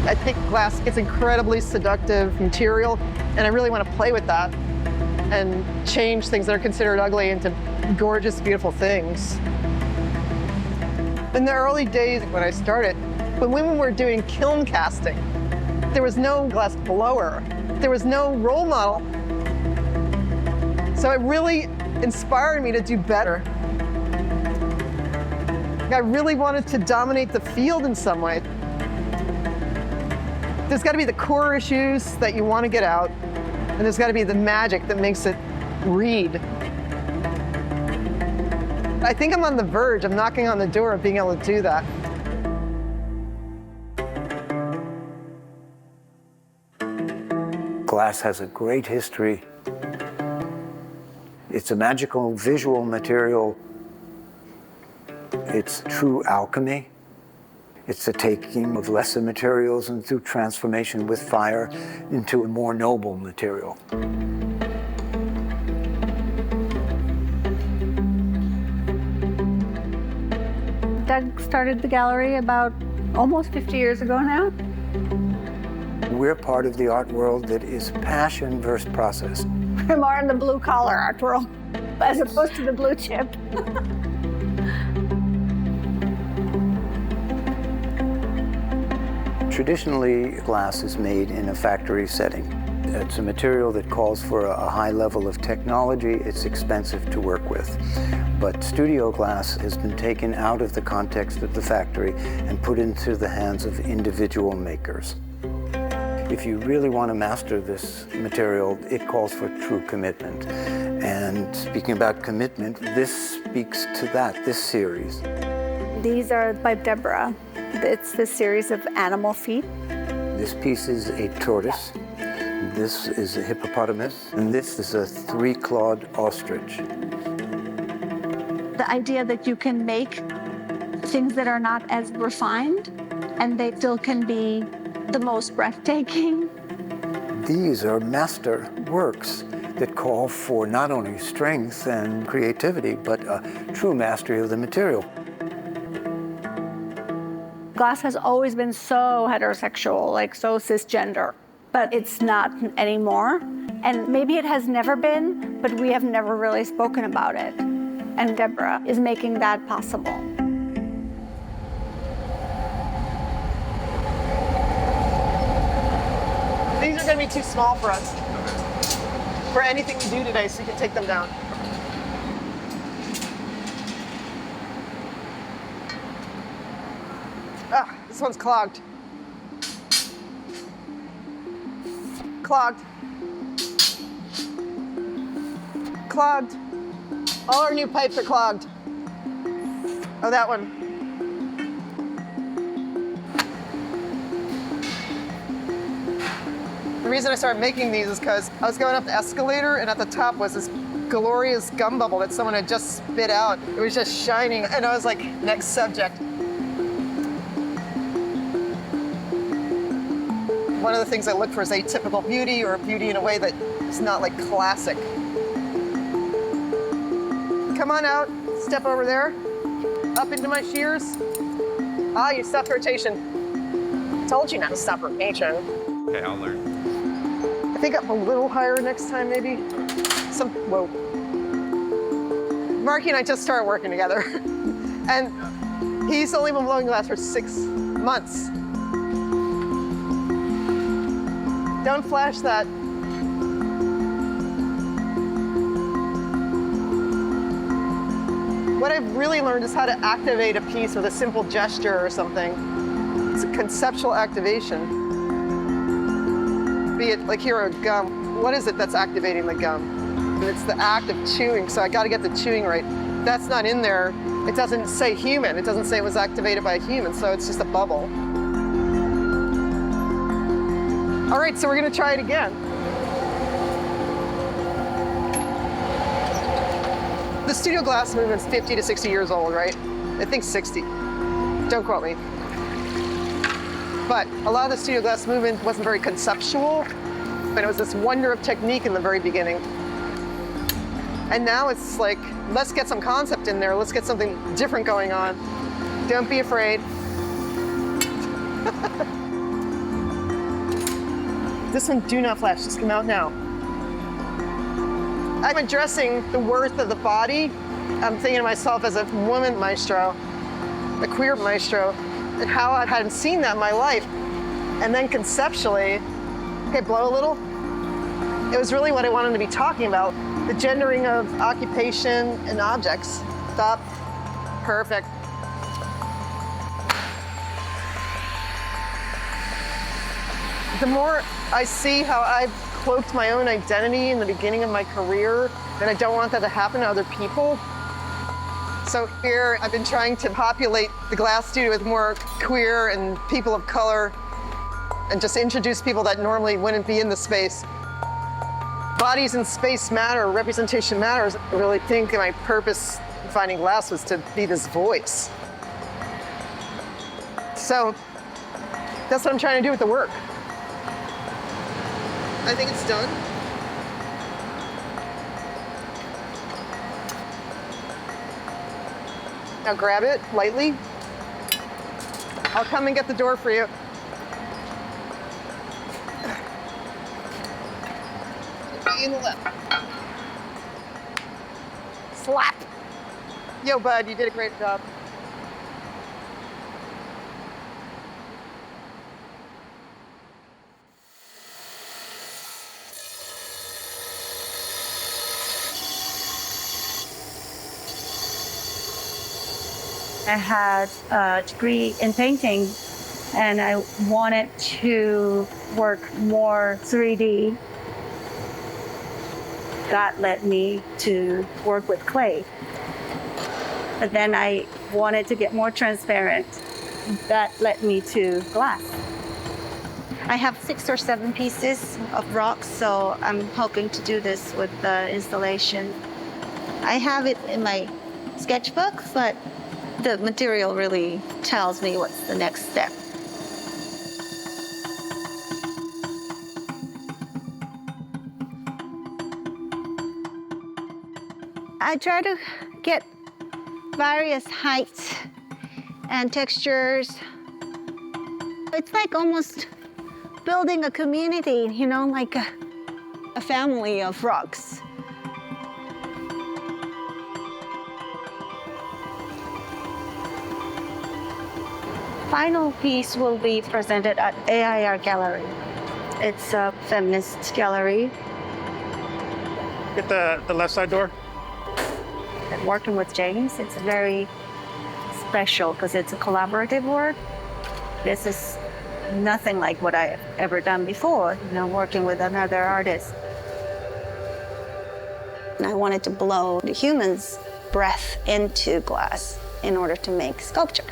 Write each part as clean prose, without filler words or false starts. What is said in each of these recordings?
I think glass is incredibly seductive material, and I really want to play with that and change things that are considered ugly into gorgeous, beautiful things. In the early days when I started, when women were doing kiln casting, there was no glass blower. There was no role model. So it really inspired me to do better. I really wanted to dominate the field in some way. There's got to be the core issues that you want to get out, and there's got to be the magic that makes it read. I think I'm on the verge of knocking on the door of being able to do that. Glass has a great history. It's a magical visual material. It's true alchemy. It's the taking of lesser materials and through transformation with fire into a more noble material. Doug started the gallery about almost 50 years ago now. We're part of the art world that is passion versus process. We're more in the blue-collar art world, as opposed to the blue chip. Traditionally, glass is made in a factory setting. It's a material that calls for a high level of technology. It's expensive to work with. But studio glass has been taken out of the context of the factory and put into the hands of individual makers. If you really want to master this material, it calls for true commitment. And speaking about commitment, this speaks to that, this series. These are by Deborah. It's this series of animal feet. This piece is a tortoise. This is a hippopotamus. And this is a three-clawed ostrich. The idea that you can make things that are not as refined, and they still can be the most breathtaking. These are master works that call for not only strength and creativity, but a true mastery of the material. Glass has always been so heterosexual, like so cisgender, but it's not anymore. And maybe it has never been, but we have never really spoken about it. And Deborah is making that possible. These are going to be too small for us, for anything we do today, so you can take them down. Ah, this one's clogged. Clogged. Clogged. All our new pipes are clogged. Oh, that one. The reason I started making these is because I was going up the escalator, and at the top was this glorious gum bubble that someone had just spit out. It was just shining, and I was like, next subject. One of the things I look for is atypical beauty, or beauty in a way that is not like classic. Come on out, step over there, up into my shears. Ah, you stopped rotation. Told you not to stop rotation. Okay, I'll learn. I think up a little higher next time, maybe. Whoa. Marky and I just started working together. And he's only been blowing glass for 6 months. Don't flash that. What I've really learned is how to activate a piece with a simple gesture or something. It's a conceptual activation. Be it like here a gum. What is it that's activating the gum? And it's the act of chewing, so I gotta get the chewing right. That's not in there. It doesn't say human. It doesn't say it was activated by a human, so it's just a bubble. All right, so we're gonna try it again. The studio glass movement's 50 to 60 years old, right? I think 60. Don't quote me. But a lot of the studio glass movement wasn't very conceptual, but it was this wonder of technique in the very beginning. And now it's like, let's get some concept in there. Let's get something different going on. Don't be afraid. This one, do not flash, just come out now. I'm addressing the worth of the body. I'm thinking of myself as a woman maestro, a queer maestro, and how I hadn't seen that in my life. And then conceptually, okay, blow a little. It was really what I wanted to be talking about, the gendering of occupation and objects. Stop. Perfect. The more I see how I've cloaked my own identity in the beginning of my career, and I don't want that to happen to other people. So here, I've been trying to populate the glass studio with more queer and people of color, and just introduce people that normally wouldn't be in the space. Bodies in space matter, representation matters. I really think my purpose in finding glass was to be this voice. So that's what I'm trying to do with the work. I think it's done. Now grab it lightly. I'll come and get the door for you. Right in the left. Slap. Yo, bud, you did a great job. I had a degree in painting and I wanted to work more 3D. That led me to work with clay. But then I wanted to get more transparent. That led me to glass. I have 6 or 7 pieces of rocks, so I'm hoping to do this with the installation. I have it in my sketchbook, but the material really tells me what's the next step. I try to get various heights and textures. It's like almost building a community, you know, like a family of rocks. Final piece will be presented at AIR Gallery. It's a feminist gallery. Get the left side door. And working with James, it's very special because it's a collaborative work. This is nothing like what I've ever done before, you know, working with another artist. And I wanted to blow the human's breath into glass in order to make sculpture.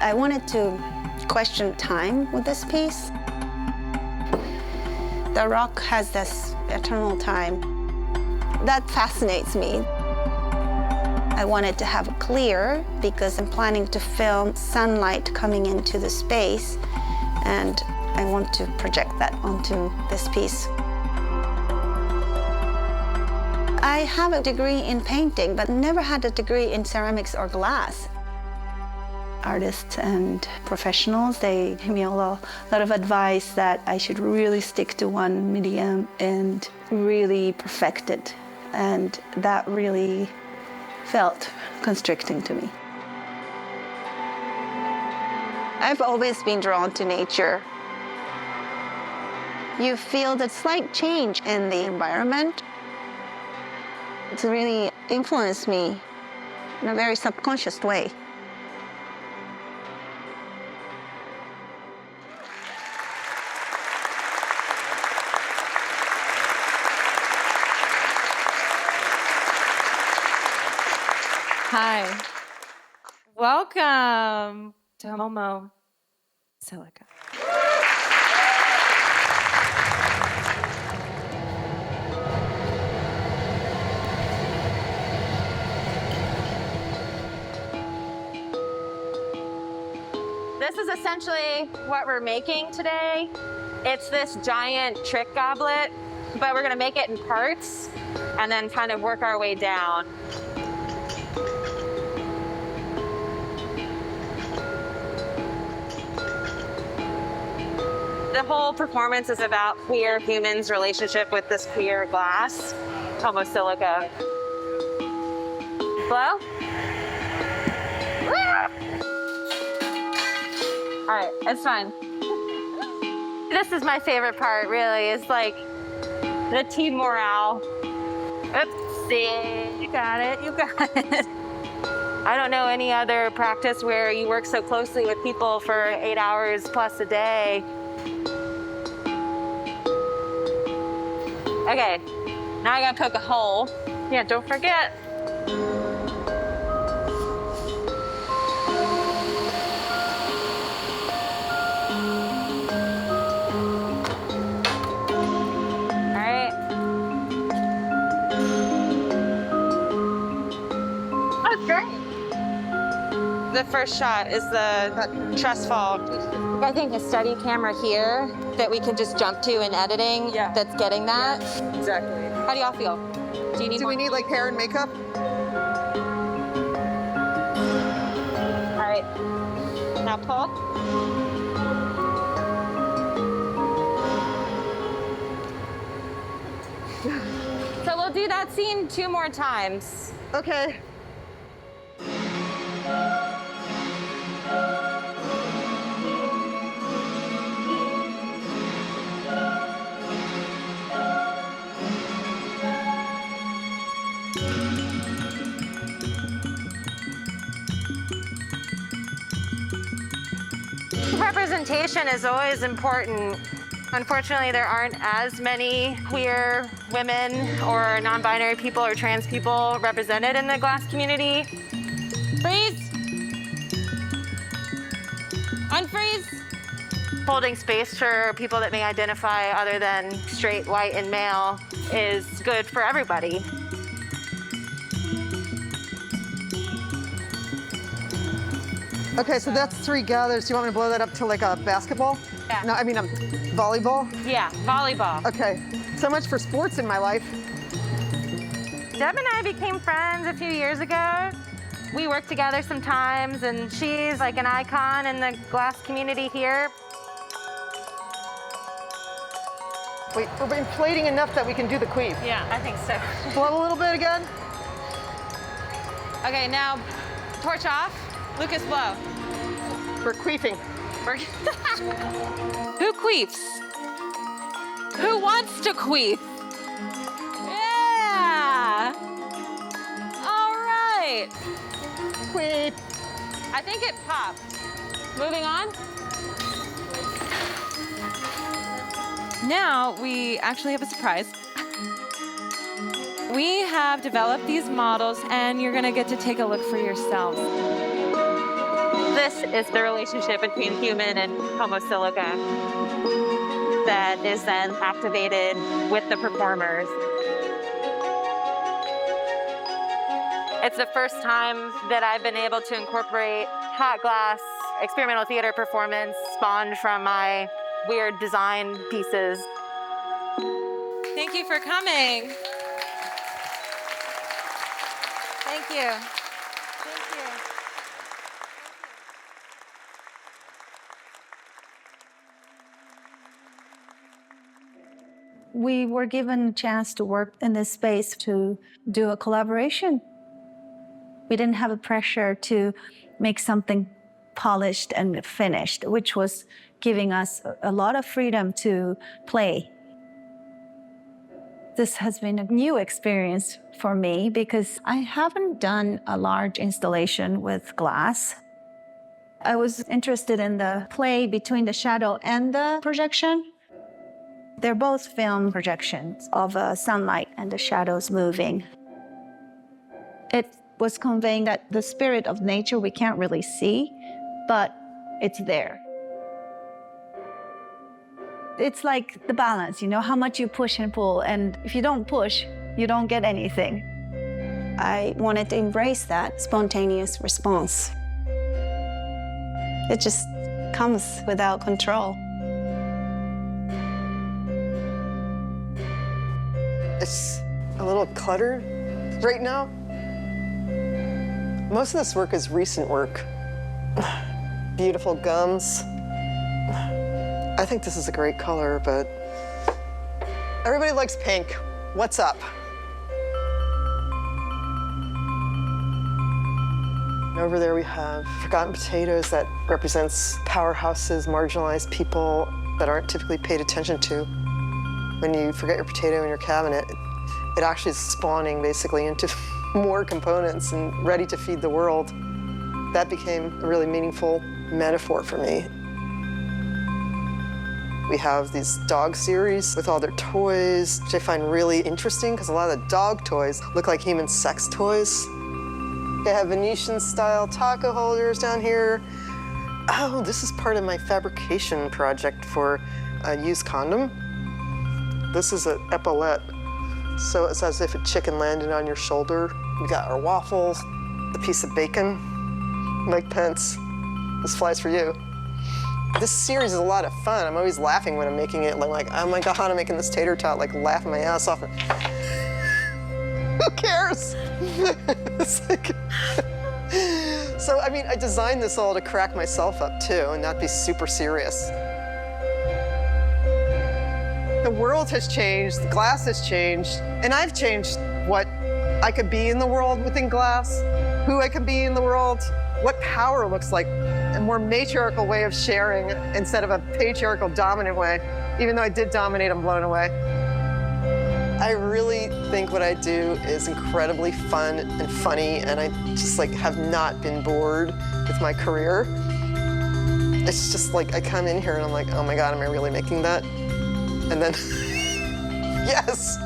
I wanted to question time with this piece. The rock has this eternal time. That fascinates me. I wanted to have it clear because I'm planning to film sunlight coming into the space, and I want to project that onto this piece. I have a degree in painting, but never had a degree in ceramics or glass. Artists and professionals, they give me a lot of advice that I should really stick to one medium and really perfect it. And that really felt constricting to me. I've always been drawn to nature. You feel the slight change in the environment. It's really influenced me in a very subconscious way. Hi. Welcome to Homo Silica. This is essentially what we're making today. It's this giant trick goblet, but we're gonna make it in parts. and then kind of work our way down. The whole performance is about queer humans' relationship with this queer glass, homo silica. Blow? All right, it's fine. This is my favorite part, really, is like the team morale. Oopsie. You got it, you got it. I don't know any other practice where you work so closely with people for 8 hours plus a day. Okay, now I gotta poke a hole. Yeah, don't forget. The first shot is the truss fall. I think a steady camera here that we can just jump to in editing that's getting that. Yeah, exactly. How do y'all feel? Do you need Do we need like hair and makeup? All right, now pull. So we'll do that scene 2 more times. Okay. Representation is always important. Unfortunately, there aren't as many queer women or non-binary people or trans people represented in the glass community. Freeze! Unfreeze! Holding space for people that may identify other than straight, white, and male is good for everybody. Okay, so that's 3 gathers. Do you want me to blow that up to like a basketball? Yeah. No, I mean volleyball. Yeah, volleyball. Okay, so much for sports in my life. Deb and I became friends a few years ago. We work together sometimes, and she's like an icon in the glass community here. Wait, we're inflating enough that we can do the queef. Yeah, I think so. Blow a little bit again. Okay, now torch off. Lucas, blow. We're queefing. Who queefs? Who wants to queef? Yeah! All right. Queef. I think it popped. Moving on. Now we actually have a surprise. We have developed these models, and you're gonna get to take a look for yourselves. This is the relationship between human and homo silica that is then activated with the performers. It's the first time that I've been able to incorporate hot glass experimental theater performance spawned from my weird design pieces. Thank you for coming. Thank you. We were given a chance to work in this space to do a collaboration. We didn't have a pressure to make something polished and finished, which was giving us a lot of freedom to play. This has been a new experience for me because I haven't done a large installation with glass. I was interested in the play between the shadow and the projection. They're both film projections of sunlight and the shadows moving. It was conveying that the spirit of nature we can't really see, but it's there. It's like the balance, you know, how much you push and pull, and if you don't push, you don't get anything. I wanted to embrace that spontaneous response. It just comes without control. a little cluttered right now. Most of this work is recent work. Beautiful gums. I think this is a great color, but everybody likes pink. What's up? Over there we have forgotten potatoes that represents powerhouses, marginalized people that aren't typically paid attention to. When you forget your potato in your cabinet, it actually is spawning basically into more components and ready to feed the world. That became a really meaningful metaphor for me. We have these dog series with all their toys, which I find really interesting because a lot of the dog toys look like human sex toys. They have Venetian-style taco holders down here. Oh, this is part of my fabrication project for a used condom. This is an epaulette, so it's as if a chicken landed on your shoulder. We got our waffles, the piece of bacon. Mike Pence, this flies for you. This series is a lot of fun. I'm always laughing when I'm making it. Like, oh my God, I'm making this tater tot, like laughing my ass off. Who cares? It's like, so, I mean, I designed this all to crack myself up too and not be super serious. The world has changed, the glass has changed, and I've changed what I could be in the world within glass, who I could be in the world, what power looks like, a more matriarchal way of sharing instead of a patriarchal dominant way. Even though I did dominate, I'm blown away. I really think what I do is incredibly fun and funny, and I just like have not been bored with my career. It's just like I come in here and I'm like, oh my God, am I really making that? And then, yes.